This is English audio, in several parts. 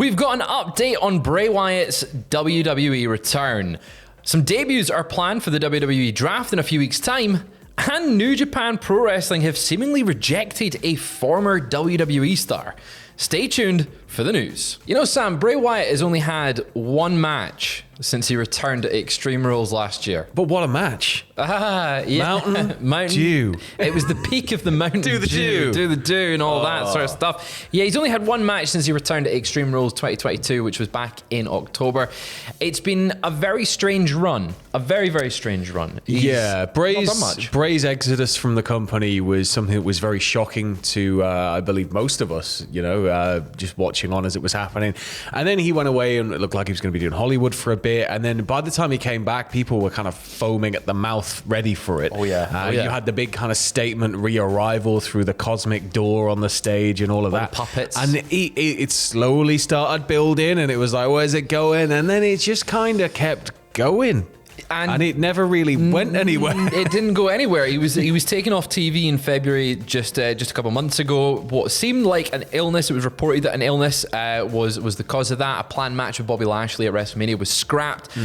We've got an update on Bray Wyatt's WWE return. Some debuts are planned for the WWE Draft in a few weeks' time, and New Japan Pro Wrestling have seemingly rejected a former WWE star. Stay tuned for the news. You know, Sam, Bray Wyatt has only had one match since he returned to Extreme Rules last year. But what a match. Yeah. Mountain Dew. It was the peak of the Mountain Do the Dew. Do the Dew and all that sort of stuff. Yeah, he's only had one match since he returned to Extreme Rules 2022, which was back in October. It's been a very strange run. A very, very strange run. He's not done much. Bray's exodus from the company was something that was very shocking to, I believe, most of us, you know, just watching on as it was happening. And then he went away and it looked like he was going to be doing Hollywood for a bit. And then by the time he came back, people were kind of foaming at the mouth, ready for it. You had the big kind of statement re-arrival through the cosmic door on the stage and all of that. Puppets. And it slowly started building and it was like, where's it going? And then it just kind of kept going. And it never really went anywhere. It didn't go anywhere. He was taken off TV in February just a couple months ago. What seemed like an illness. It was reported that an illness was the cause of that. A planned match with Bobby Lashley at WrestleMania was scrapped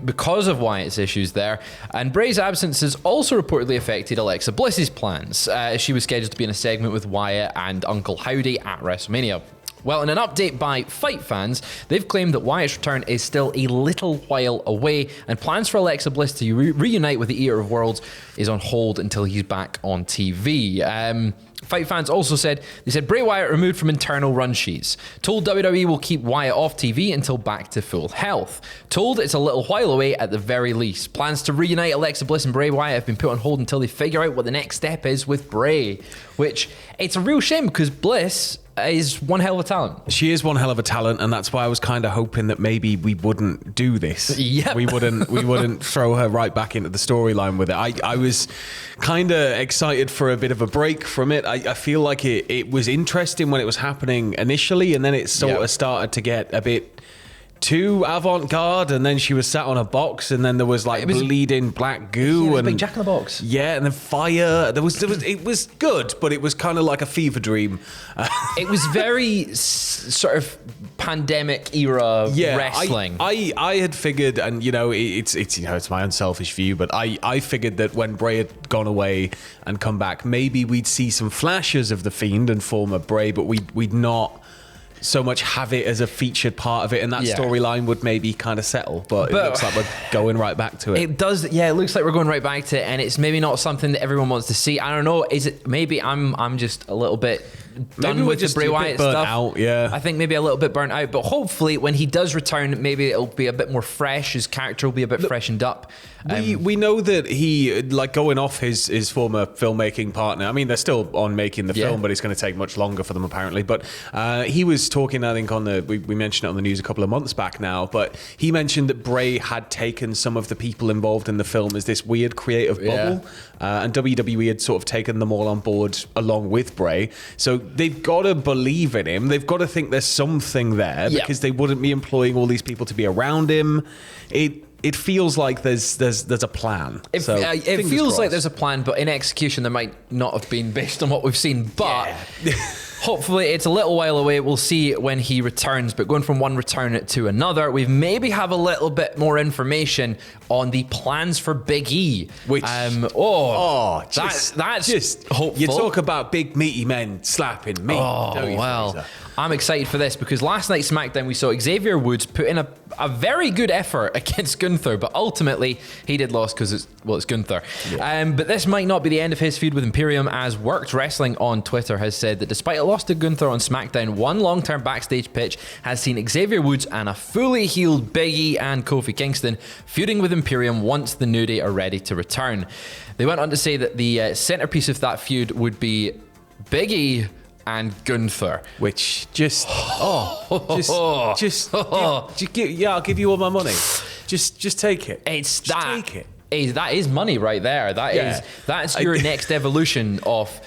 because of Wyatt's issues there. And Bray's absence has also reportedly affected Alexa Bliss's plans. She was scheduled to be in a segment with Wyatt and Uncle Howdy at WrestleMania. Well, in an update by Fight Fans, they've claimed that Wyatt's return is still a little while away, and plans for Alexa Bliss to reunite with the Eater of Worlds is on hold until he's back on TV. Fight Fans also said Bray Wyatt removed from internal run sheets. Told WWE will keep Wyatt off TV until back to full health. Told it's a little while away at the very least. Plans to reunite Alexa Bliss and Bray Wyatt have been put on hold until they figure out what the next step is with Bray, which it's a real shame because Bliss is one hell of a talent. She is one hell of a talent, and that's why I was kind of hoping that maybe we wouldn't do this. Yep. We wouldn't throw her right back into the storyline with it. I was kind of excited for a bit of a break from it. I feel like it was interesting when it was happening initially, and then it sort of started to get a bit too avant-garde, and then she was sat on a box, and then there was like bleeding black goo and big Jack in the Box. Yeah, and then fire. There was it was good, but it was kind of like a fever dream. It was very sort of pandemic era wrestling. I had figured, and you know, it's my unselfish view, but I figured that when Bray had gone away and come back, maybe we'd see some flashes of the Fiend and former Bray, but we'd not so much have it as a featured part of it, and that storyline would maybe kind of settle, but it looks like we're going right back to it. It does, it looks like we're going right back to it, and it's maybe not something that everyone wants to see. I don't know, is it, maybe I'm just a little bit done with the Bray Wyatt stuff. Out, yeah. I think maybe a little bit burnt out, but hopefully when he does return, maybe it'll be a bit more fresh, his character will be a bit freshened up. We know that he, like, going off his former filmmaking partner, I mean, they're still on making the film, but it's going to take much longer for them apparently, but he was talking, I think, we mentioned it on the news a couple of months back now, but he mentioned that Bray had taken some of the people involved in the film as this weird creative bubble, and WWE had sort of taken them all on board along with Bray, so they've got to believe in him, they've got to think there's something there, because they wouldn't be employing all these people to be around him. It feels like there's a plan. It feels like there's a plan, but in execution there might not have been based on what we've seen. But hopefully it's a little while away. We'll see when he returns. But going from one return to another, we maybe have a little bit more information on the plans for Big E. Which that's just hopeful. You talk about big meaty men slapping me. I'm excited for this because last night's SmackDown we saw Xavier Woods put in a very good effort against Gunther, but ultimately he did lose because it's Gunther. But this might not be the end of his feud with Imperium, as Worked Wrestling on Twitter has said that despite a loss to Gunther on SmackDown, one long-term backstage pitch has seen Xavier Woods and a fully healed Big E and Kofi Kingston feuding with Imperium once the New Day are ready to return. They went on to say that the centerpiece of that feud would be Big E and Gunther, which I'll give you all my money. Just take it. That is money right there. That's your next evolution of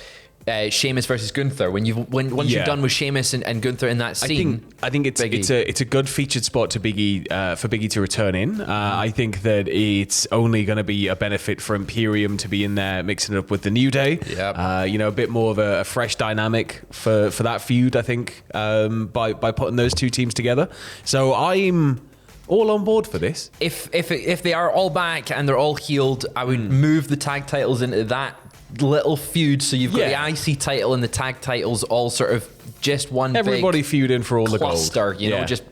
Sheamus versus Gunther. Once you're done with Sheamus and Gunther in that scene, I think it's a good featured spot to Biggie for Biggie to return in. I think that it's only going to be a benefit for Imperium to be in there, mixing it up with the New Day. Yep. A bit more of a fresh dynamic for that feud. I think by putting those two teams together. So I'm all on board for this. If they are all back and they're all healed, I would move the tag titles into that little feud. So you've got the IC title and the tag titles all sort of just one everybody big feuding for all cluster, the gold. Just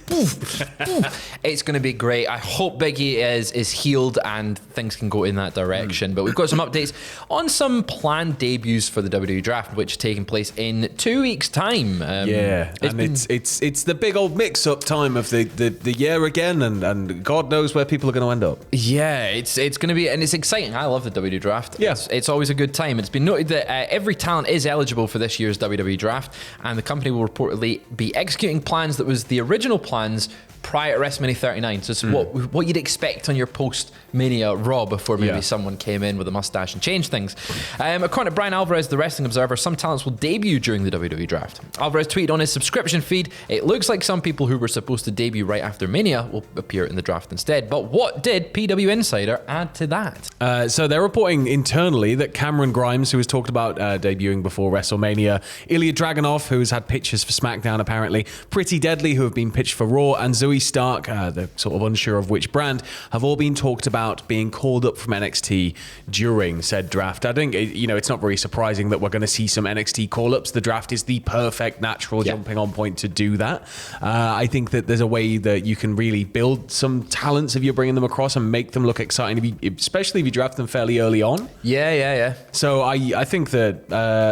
poof. It's going to be great. I hope Biggie is healed and things can go in that direction. But we've got some updates on some planned debuts for the WWE Draft, which are taking place in 2 weeks' time. It's the big old mix-up time of the year again, and God knows where people are going to end up. Yeah, it's going to be, and it's exciting. I love the WWE Draft. Yeah. It's always a good time. It's been noted that every talent is eligible for this year's WWE Draft, and the company will reportedly be executing plans that was the original plans prior to WrestleMania 39. So it's what you'd expect on your post-Mania Raw before maybe someone came in with a mustache and changed things. According to Brian Alvarez, the Wrestling Observer, some talents will debut during the WWE Draft. Alvarez tweeted on his subscription feed, "It looks like some people who were supposed to debut right after Mania will appear in the draft instead." But what did PW Insider add to that? So they're reporting internally that Cameron Grimes, who was talked about debuting before WrestleMania, Ilya Dragunov, who has had pitches for SmackDown apparently, Pretty Deadly, who have been pitched for Raw, and Zoe Stark, they're sort of unsure of which brand, have all been talked about being called up from NXT during said draft. I think, it's not very surprising that we're going to see some NXT call-ups. The draft is the perfect natural jumping on point to do that. I think that there's a way that you can really build some talents if you're bringing them across and make them look exciting, especially if you draft them fairly early on. Yeah. So I think that,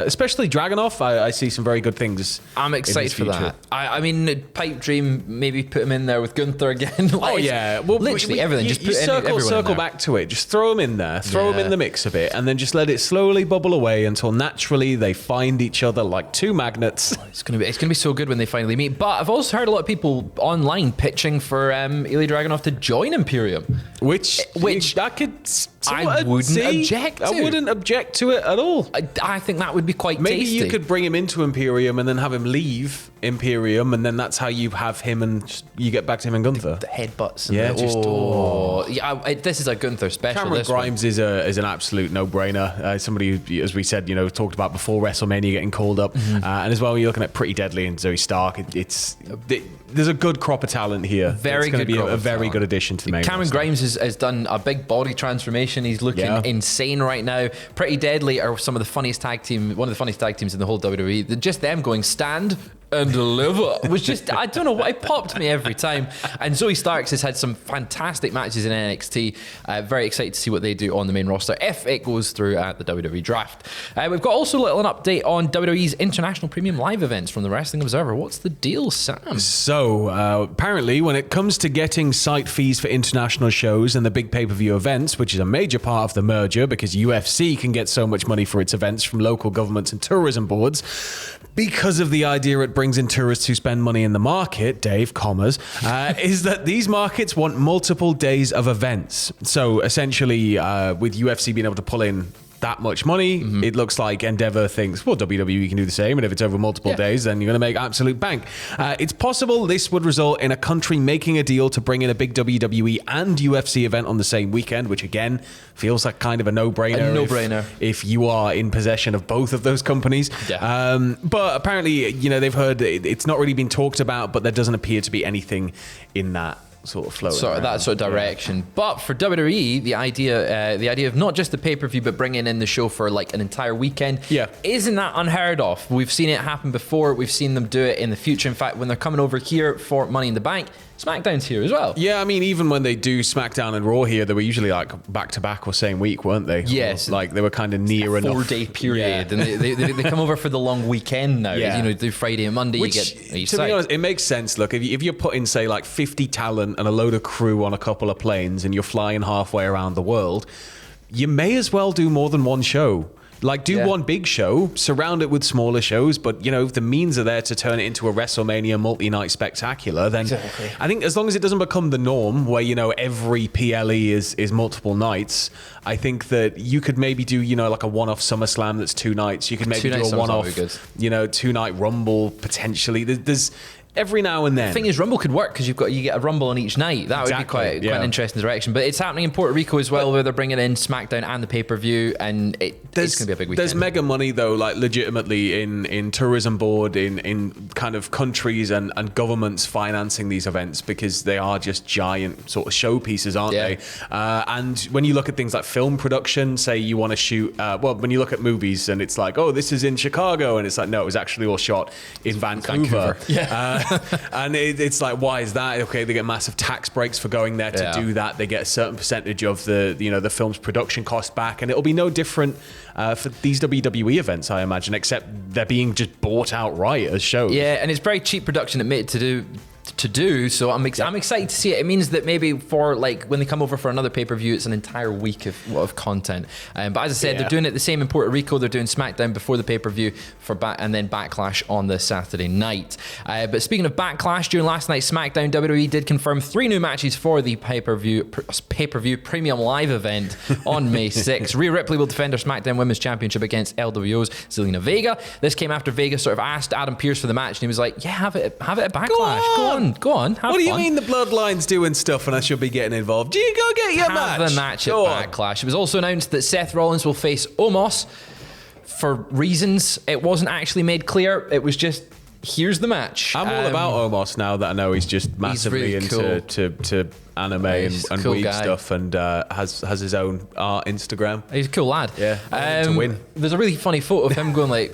especially Dragunov, I see some very good things. I'm excited for that. I mean, pipe dream, maybe put him in there with Gunther again. Literally everything. Just put circle back to it. Just throw them in there. Throw them in the mix a bit, and then just let it slowly bubble away until naturally they find each other like two magnets. It's gonna be so good when they finally meet. But I've also heard a lot of people online pitching for Ilya Dragunov to join Imperium, which I wouldn't object to. I wouldn't object to it at all. I think that would be quite Maybe tasty. you could bring him into Imperium and then have him leave Imperium, and then that's how you have him and you get back to him and Gunther. The headbutts. This is a Gunther special. Cameron Grimes is an absolute no-brainer. Somebody who, as we said, talked about before WrestleMania getting called up, and as well, you're looking at Pretty Deadly and Zoe Stark. There's a good crop of talent here. It's going to be a very good addition to the main Cameron roster. Grimes has done a big body transformation. He's looking insane right now. Pretty Deadly are one of the funniest tag teams in the whole WWE. Just them going stand and deliver was just, I don't know what, it popped me every time. And Zoe Starks has had some fantastic matches in NXT. Very excited to see what they do on the main roster if it goes through at the WWE Draft. We've got also an update on WWE's International Premium Live events from the Wrestling Observer. What's the deal, Sam? So, apparently, when it comes to getting site fees for international shows and the big pay-per-view events, which is a major part of the merger because UFC can get so much money for its events from local governments and tourism boards, because of the idea it brings in tourists who spend money in the market, Dave, is that these markets want multiple days of events. So essentially, with UFC being able to pull in that much money, it looks like Endeavor thinks, well, WWE can do the same, and if it's over multiple days, then you're going to make absolute bank. It's possible this would result in a country making a deal to bring in a big WWE and UFC event on the same weekend, which again feels like kind of a no-brainer. If you are in possession of both of those companies. But apparently, they've heard it's not really been talked about, but there doesn't appear to be anything in that sort of flow. That sort of direction. But for WWE, the idea of not just the pay-per-view, but bringing in the show for like an entire weekend, isn't that unheard of? We've seen it happen before. We've seen them do it in the future. In fact, when they're coming over here for Money in the Bank, SmackDown's here as well. Yeah, I mean, even when they do SmackDown and Raw here, they were usually like back-to-back or same week, weren't they? Yes. Like they were kind of near enough. 4-day period. And they come over for the long weekend now. Do Friday and Monday. Which, to be honest, it makes sense. Look, if you're putting, say, like 50 talent and a load of crew on a couple of planes and you're flying halfway around the world, you may as well do more than one show. Like, do one big show, surround it with smaller shows, but, you know, if the means are there to turn it into a WrestleMania multi-night spectacular, then I think as long as it doesn't become the norm where, you know, every PLE is multiple nights, I think that you could maybe do, you know, like a one-off SummerSlam that's 2 nights. You could maybe do a one-off, you know, 2-night Rumble, potentially. There's every now and then. The thing is, Rumble could work because you get a Rumble on each night. That would be quite an interesting direction. But it's happening in Puerto Rico as well, where they're bringing in SmackDown and the pay-per-view, and it's going to be a big weekend. There's mega money, though, like legitimately in tourism board, in kind of countries and governments financing these events, because they are just giant sort of showpieces, aren't they? And when you look at things like film production, say you want to shoot, when you look at movies and it's like, oh, this is in Chicago, and it's like, no, it was actually all shot in Vancouver. And it's like, why is that? Okay, they get massive tax breaks for going there to do that. They get a certain percentage of the film's production cost back, and it'll be no different for these WWE events, I imagine, except they're being just bought outright as shows. Yeah, and it's very cheap production admitted to do, so I'm excited to see it. It means that maybe for like when they come over for another pay-per-view, it's an entire week of content. But as I said, they're doing it the same in Puerto Rico. They're doing SmackDown before the pay-per-view and then Backlash on the Saturday night. But speaking of Backlash, during last night's SmackDown, WWE did confirm 3 new matches for the pay-per-view premium live event on May 6th. Rhea Ripley will defend her SmackDown Women's Championship against LWO's Zelina Vega. This came after Vega sort of asked Adam Pearce for the match, and he was like, "Yeah, have it at Backlash. Go on. Have what do you fun. mean the Bloodline's doing stuff and I should be getting involved? You go get your match. Have the match at Backlash." It was also announced that Seth Rollins will face Omos for reasons it wasn't actually made clear. It was just, here's the match. I'm all about Omos now that I know he's just massively into to anime and cool weeb guy. stuff, and has his own Instagram. He's a cool lad. Yeah, to win. There's a really funny photo of him going like,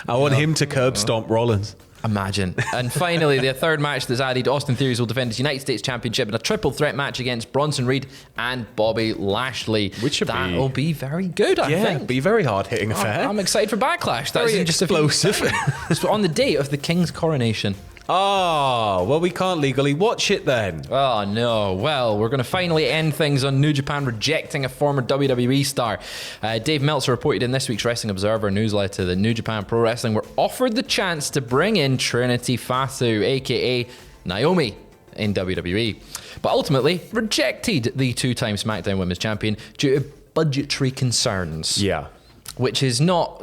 I want him to curb stomp Rollins. Imagine. And finally, the third match that's added, Austin Theory will defend his United States Championship in a triple threat match against Bronson Reed and Bobby Lashley. That'll be very good, I think. It'll be a very hard-hitting affair. I'm excited for Backlash. That's very just explosive. It's on the day of the King's coronation. Oh, well, we can't legally watch it then. Oh, no. Well, we're going to finally end things on New Japan rejecting a former WWE star. Dave Meltzer reported in this week's Wrestling Observer newsletter that New Japan Pro Wrestling were offered the chance to bring in Trinity Fatu, a.k.a. Naomi, in WWE, but ultimately rejected the 2-time SmackDown Women's Champion due to budgetary concerns. Yeah. Which is not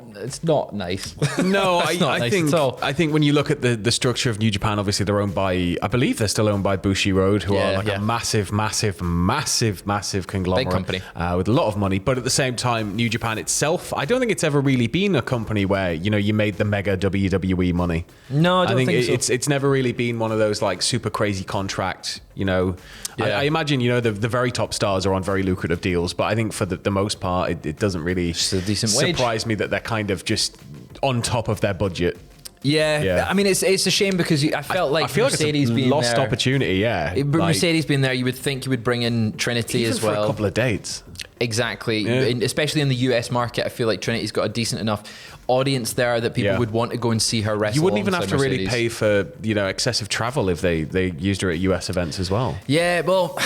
nice. No, I think when you look at the structure of New Japan, obviously they're owned by, I believe they're still owned by Bushi Road, who are like a massive conglomerate. Big company. With a lot of money. But at the same time, New Japan itself, I don't think it's ever really been a company where, you know, you made the mega WWE money. No, I don't think so. It's never really been one of those like super crazy contract, you know. I imagine, you know, the very top stars are on very lucrative deals, but I think for the most part, it doesn't really surprise me that they're kind of just on top of their budget. Yeah. I mean, it's a shame because I feel like Mercedes it's a being lost there, opportunity. Yeah, Mercedes being there, you would think you would bring in Trinity even as well. For a couple of dates. Exactly, especially in the US market. I feel like Trinity's got a decent enough audience there that people would want to go and see her wrestle. You wouldn't even have to Mercedes. really pay for, you know, excessive travel if they used her at US events as well. Yeah, well,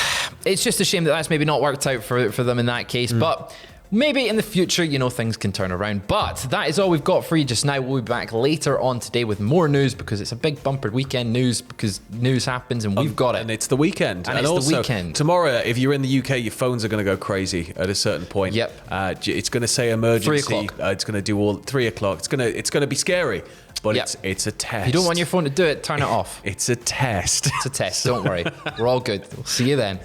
it's just a shame that that's maybe not worked out for them in that case, but maybe in the future, you know, things can turn around. But that is all we've got for you just now. We'll be back later on today with more news, because it's a big bumper weekend news, because news happens and we've got it. And it's the weekend. And it's also, the weekend. Tomorrow, if you're in the UK, your phones are going to go crazy at a certain point. Yep. It's going to say emergency. 3 o'clock. It's going to do all 3 o'clock. It's going to be scary. But it's a test. If you don't want your phone to do it, turn it off. It's a test. It's a test. Don't worry. We're all good. We'll see you then.